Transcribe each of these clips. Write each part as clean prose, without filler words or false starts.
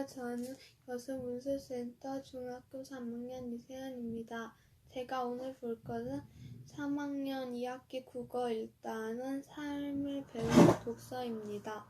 저는 여수문수센터 중학교 3학년 이세연입니다. 제가 오늘 볼 것은 3학년 2학기 국어 1단원 삶을 배우는 독서입니다.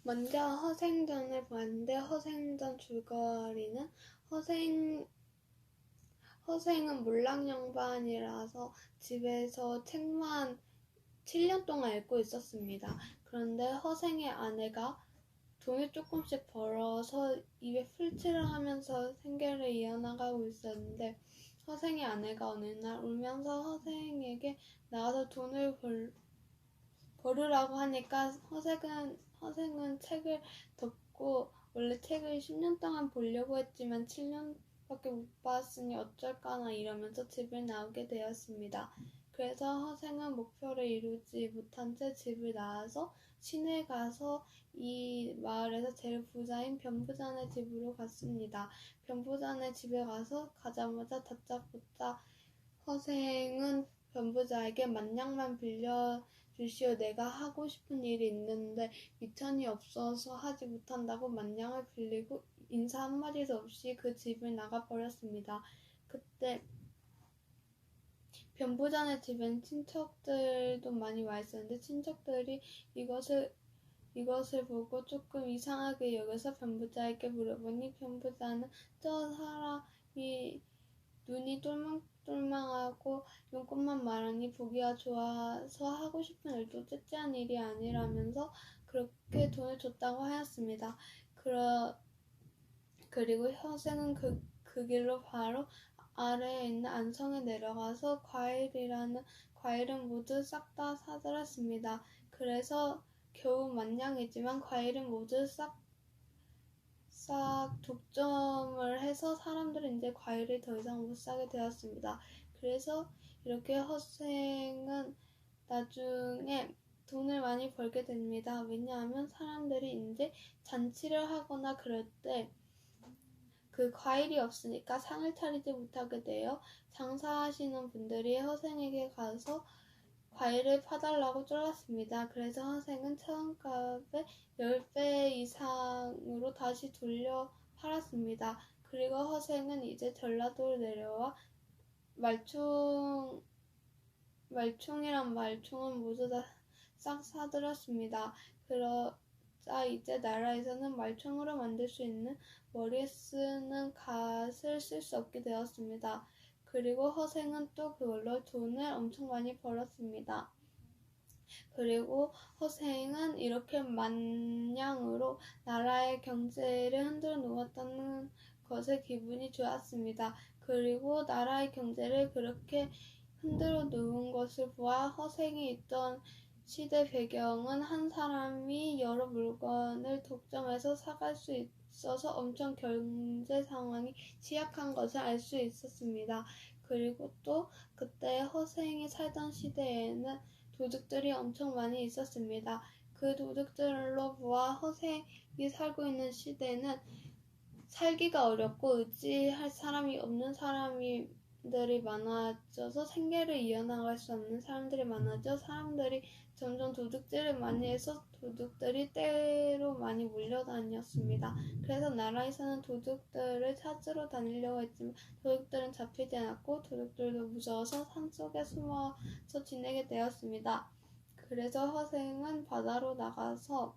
먼저 허생전을 보았는데 허생전 줄거리는 허생은 몰락영반이라서 집에서 책만 7년 동안 읽고 있었습니다. 그런데 허생의 아내가 돈을 조금씩 벌어서 입에 풀칠을 하면서 생계를 이어나가고 있었는데 허생의 아내가 어느 날 울면서 허생에게 나가서 돈을 벌으라고 하니까 허생은 책을 덮고 원래 책을 10년 동안 보려고 했지만 7년밖에 못 봤으니 어쩔까나 이러면서 집을 나오게 되었습니다. 그래서 허생은 목표를 이루지 못한 채 집을 나와서 시내에 가서 이 마을에서 제일 부자인 변부자네 집으로 갔습니다. 변부자네 집에 가자마자 다짜고짜 허생은 변부자에게 만냥만 빌려주시오. 내가 하고 싶은 일이 있는데 미천이 없어서 하지 못한다고 만냥을 빌리고 인사 한마디도 없이 그 집을 나가버렸습니다. 그때 변부자네 집엔 친척들도 많이 와 있었는데 친척들이 이것을 보고 조금 이상하게 여겨서 변부자에게 물어보니 변부자는 저 사람이 눈이 똘망똘망하고 용건만 말하니 보기가 좋아서 하고 싶은 일도 째째한 일이 아니라면서 그렇게 돈을 줬다고 하였습니다. 그리고 허생은 그 길로 바로 아래에 있는 안성에 내려가서 과일은 모두 싹 다 사들었습니다. 그래서 겨우 만냥이지만 과일은 모두 싹 독점을 해서 사람들은 이제 과일을 더 이상 못 사게 되었습니다. 그래서 이렇게 허생은 나중에 돈을 많이 벌게 됩니다. 왜냐하면 사람들이 이제 잔치를 하거나 그럴 때 그 과일이 없으니까 상을 차리지 못하게 되어 장사하시는 분들이 허생에게 가서 과일을 파달라고 쫄랐습니다. 그래서 허생은 처음값의 10배 이상으로 다시 돌려 팔았습니다. 그리고 허생은 이제 전라도로 내려와 말총이란 말총은 모두 다 싹 사들었습니다. 그러자 이제 나라에서는 말총으로 만들 수 있는 머리에 쓰는 갓을 쓸 수 없게 되었습니다. 그리고 허생은 또 그걸로 돈을 엄청 많이 벌었습니다. 그리고 허생은 이렇게 만냥으로 나라의 경제를 흔들어 놓았다는 것에 기분이 좋았습니다. 그리고 나라의 경제를 그렇게 흔들어 놓은 것을 보아 허생이 있던 시대 배경은 한 사람이 여러 물건을 독점해서 사갈 수 있어서 엄청 경제 상황이 취약한 것을 알 수 있었습니다. 그리고 또 그때 허생이 살던 시대에는 도둑들이 엄청 많이 있었습니다. 그 도둑들로 보아 허생이 살고 있는 시대는 살기가 어렵고 의지할 사람이 없는 사람들이 많아져서 생계를 이어나갈 수 없는 사람들이 많아져 사람들이 점점 도둑질을 많이 해서 도둑들이 때로 많이 몰려다녔습니다. 그래서 나라에서는 도둑들을 찾으러 다니려고 했지만 도둑들은 잡히지 않았고 도둑들도 무서워서 산속에 숨어서 지내게 되었습니다. 그래서 허생은 바다로 나가서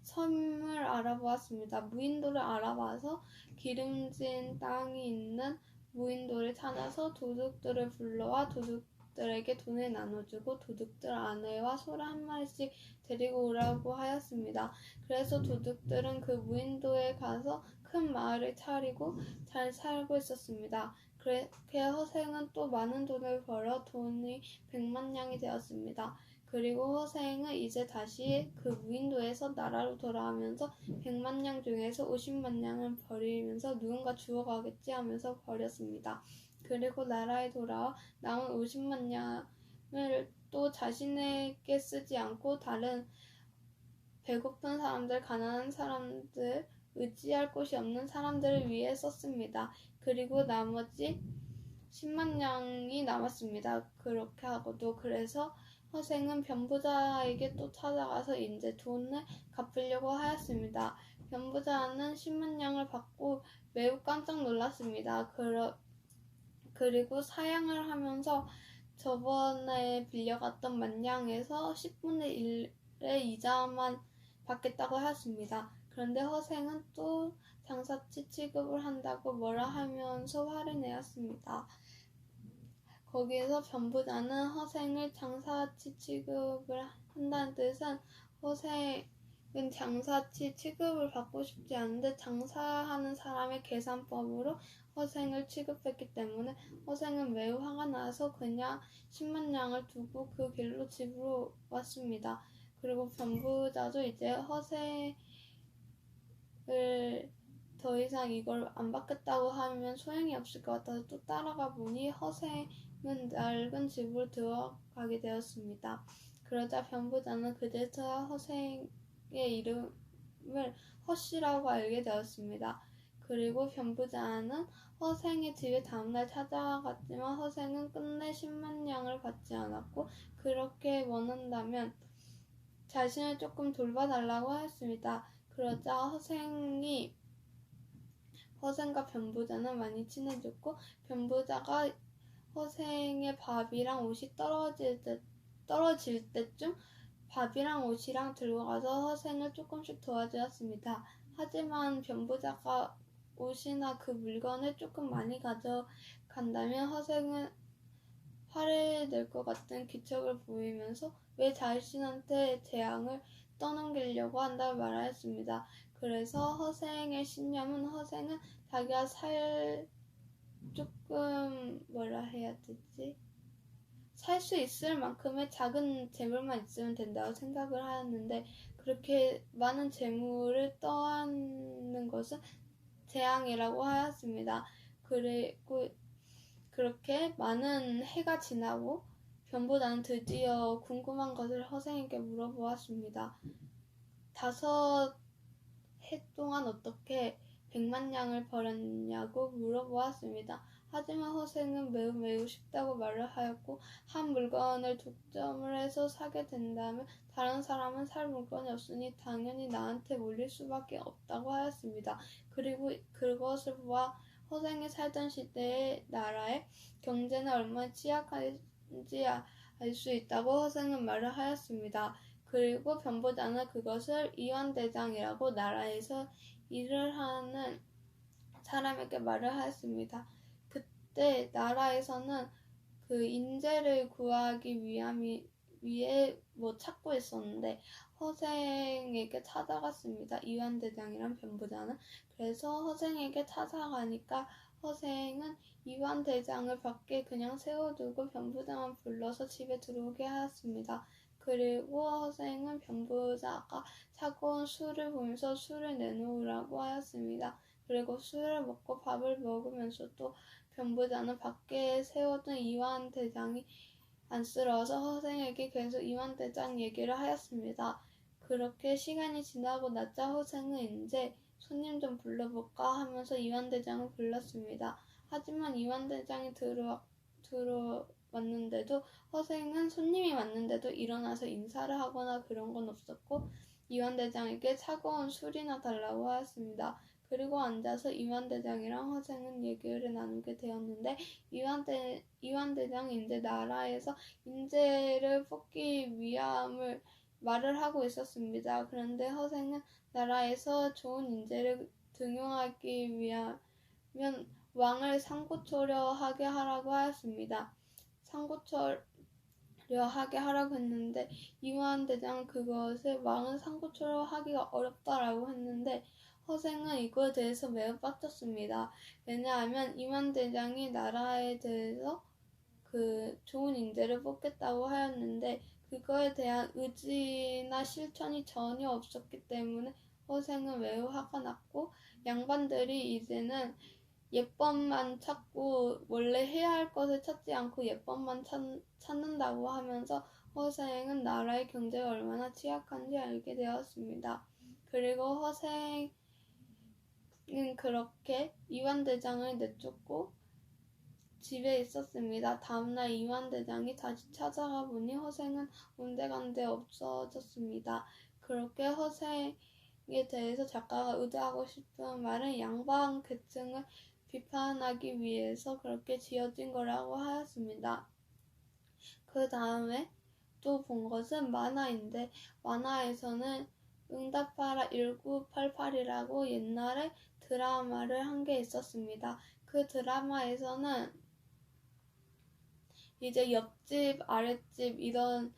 섬을 알아보았습니다. 무인도를 알아봐서 기름진 땅이 있는 무인도를 찾아서 도둑들을 불러와 도둑들에게 돈을 나눠주고 도둑들 아내와 소를 한 마리씩 데리고 오라고 하였습니다. 그래서 도둑들은 그 무인도에 가서 큰 마을을 차리고 잘 살고 있었습니다. 그렇게 허생은 또 많은 돈을 벌어 돈이 100만냥이 되었습니다. 그리고 허생은 이제 다시 그 무인도에서 나라로 돌아오면서 100만냥 중에서 50만냥을 버리면서 누군가 주워가겠지 하면서 버렸습니다. 그리고 나라에 돌아와 남은 50만냥을 또 자신에게 쓰지 않고 다른 배고픈 사람들, 가난한 사람들, 의지할 곳이 없는 사람들을 위해 썼습니다. 그리고 나머지 10만냥이 남았습니다. 그렇게 하고도 그래서 허생은 변부자에게 또 찾아가서 이제 돈을 갚으려고 하였습니다. 변부자는 10만냥을 받고 매우 깜짝 놀랐습니다. 그리고 사양을 하면서 저번에 빌려갔던 만냥에서 10분의 1의 이자만 받겠다고 하였습니다. 그런데 허생은 또 장사치 취급을 한다고 뭐라 하면서 화를 내었습니다. 거기에서 변부자는 허생을 장사치 취급을 한다는 뜻은 허생은 장사치 취급을 받고 싶지 않은데 장사하는 사람의 계산법으로 허생을 취급했기 때문에 허생은 매우 화가 나서 그냥 10만 양을 두고 그 길로 집으로 왔습니다. 그리고 변부자도 이제 허생을 더 이상 이걸 안 받겠다고 하면 소용이 없을 것 같아서 또 따라가 보니 허생은 낡은 집으로 들어가게 되었습니다. 그러자 변부자는 그제서야 허생의 이름을 허씨라고 알게 되었습니다. 그리고 변부자는 허생의 집에 다음날 찾아갔지만 허생은 끝내 10만 양을 받지 않았고 그렇게 원한다면 자신을 조금 돌봐달라고 하였습니다. 그러자 허생과 변부자는 많이 친해졌고 변부자가 허생의 밥이랑 옷이 떨어질 때쯤 밥이랑 옷이랑 들고 가서 허생을 조금씩 도와주었습니다. 하지만 변부자가 옷이나 그 물건을 조금 많이 가져간다면 허생은 화를 낼 것 같은 기척을 보이면서 왜 자신한테 재앙을 떠넘기려고 한다고 말하였습니다. 그래서 허생의 신념은 허생은 자기가 조금 살 수 있을 만큼의 작은 재물만 있으면 된다고 생각을 하였는데 그렇게 많은 재물을 떠안는 것은 재앙이라고 하였습니다. 그리고 그렇게 많은 해가 지나고 변보다는 드디어 궁금한 것을 허생에게 물어보았습니다. 5해 동안 어떻게 100만 양을 벌었냐고 물어보았습니다. 하지만 허생은 매우 쉽다고 말을 하였고 한 물건을 독점을 해서 사게 된다면 다른 사람은 살 물건이 없으니 당연히 나한테 몰릴 수밖에 없다고 하였습니다. 그리고 그것을 보아 허생이 살던 시대의 나라의 경제는 얼마나 취약한지 알 수 있다고 허생은 말을 하였습니다. 그리고 변보자는 그것을 이완대장이라고 나라에서 일을 하는 사람에게 말을 하였습니다. 그때 나라에서는 그 인재를 구하기 위해 찾고 있었는데 허생에게 찾아갔습니다. 이완대장이란 변부자는. 그래서 허생에게 찾아가니까 허생은 이완대장을 밖에 그냥 세워두고 변부자만 불러서 집에 들어오게 하였습니다. 그리고 허생은 변부자가 사고 온 술을 보면서 술을 내놓으라고 하였습니다. 그리고 술을 먹고 밥을 먹으면서 또 변부자는 밖에 세워둔 이완대장이 안쓰러워서 허생에게 계속 이완대장 얘기를 하였습니다. 그렇게 시간이 지나고 나자 허생은 이제 손님 좀 불러볼까 하면서 이완대장을 불렀습니다. 하지만 이완대장이 들어왔는데도 허생은 손님이 왔는데도 일어나서 인사를 하거나 그런 건 없었고 이완대장에게 차가운 술이나 달라고 하였습니다. 그리고 앉아서 이완대장이랑 허생은 얘기를 나누게 되었는데 이완대장이 이제 나라에서 인재를 뽑기 위함을 말을 하고 있었습니다. 그런데 허생은 나라에서 좋은 인재를 등용하기 위하면 왕을 상고초려하게 하라고 하였습니다. 상고초려하게 하라고 했는데 이완대장은 그것을 왕을 상고초려하기가 어렵다라고 했는데 허생은 이거에 대해서 매우 빡쳤습니다. 왜냐하면 이완대장이 나라에 대해서 그 좋은 인재를 뽑겠다고 하였는데 그거에 대한 의지나 실천이 전혀 없었기 때문에 허생은 매우 화가 났고 양반들이 이제는 예법만 찾고 원래 해야 할 것을 찾지 않고 예법만 찾는다고 하면서 허생은 나라의 경제가 얼마나 취약한지 알게 되었습니다. 그리고 허생은 그렇게 이완대장을 내쫓고 집에 있었습니다. 다음날 이완대장이 다시 찾아가 보니 허생은 온데간데 없어졌습니다. 그렇게 허생에 대해서 작가가 의도하고 싶은 말은 양반 계층을 비판하기 위해서 그렇게 지어진 거라고 하였습니다. 그 다음에 또 본 것은 만화인데 만화에서는 응답하라 1988이라고 옛날에 드라마를 한 게 있었습니다. 그 드라마에서는 이제 옆집, 아랫집 이런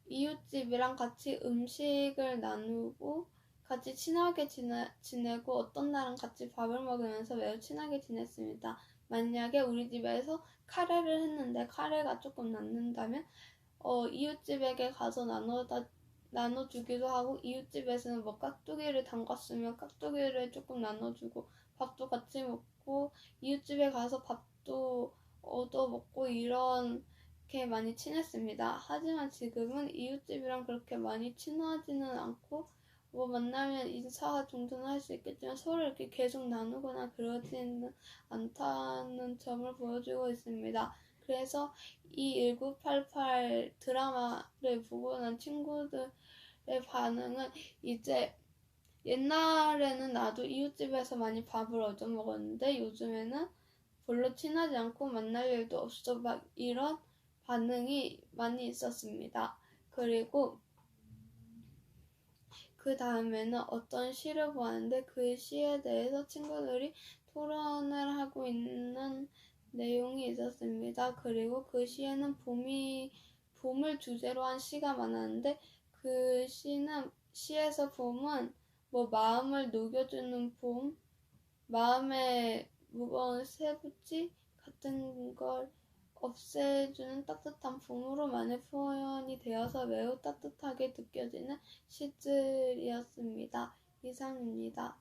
이웃집이랑 같이 음식을 나누고 같이 친하게 지내고 어떤 날은 같이 밥을 먹으면서 매우 친하게 지냈습니다. 만약에 우리 집에서 카레를 했는데 카레가 조금 남는다면 이웃집에게 가서 나눠주기도 하고, 이웃집에서는 뭐 깍두기를 담갔으면 깍두기를 조금 나눠주고 밥도 같이 먹고 이웃집에 가서 밥도 얻어먹고 이렇게 많이 친했습니다. 하지만 지금은 이웃집이랑 그렇게 많이 친하지는 않고 뭐 만나면 인사 정도는 할 수 있겠지만 서로 이렇게 계속 나누거나 그러지는 않다는 점을 보여주고 있습니다. 그래서 이 1988 드라마를 보고 난 친구들의 반응은 이제 옛날에는 나도 이웃집에서 많이 밥을 얻어 먹었는데 요즘에는 별로 친하지 않고 만날 일도 없어 막 이런 반응이 많이 있었습니다. 그리고 그 다음에는 어떤 시를 보았는데 그 시에 대해서 친구들이 토론을 하고 있는 내용이 있었습니다. 그리고 그 시에는 봄을 주제로 한 시가 많았는데 그 시에서 봄은 뭐 마음을 녹여주는 봄, 마음의 무거운 쇠붙이 같은 걸 없애주는 따뜻한 봄으로 많이 표현이 되어서 매우 따뜻하게 느껴지는 시들이었습니다. 이상입니다.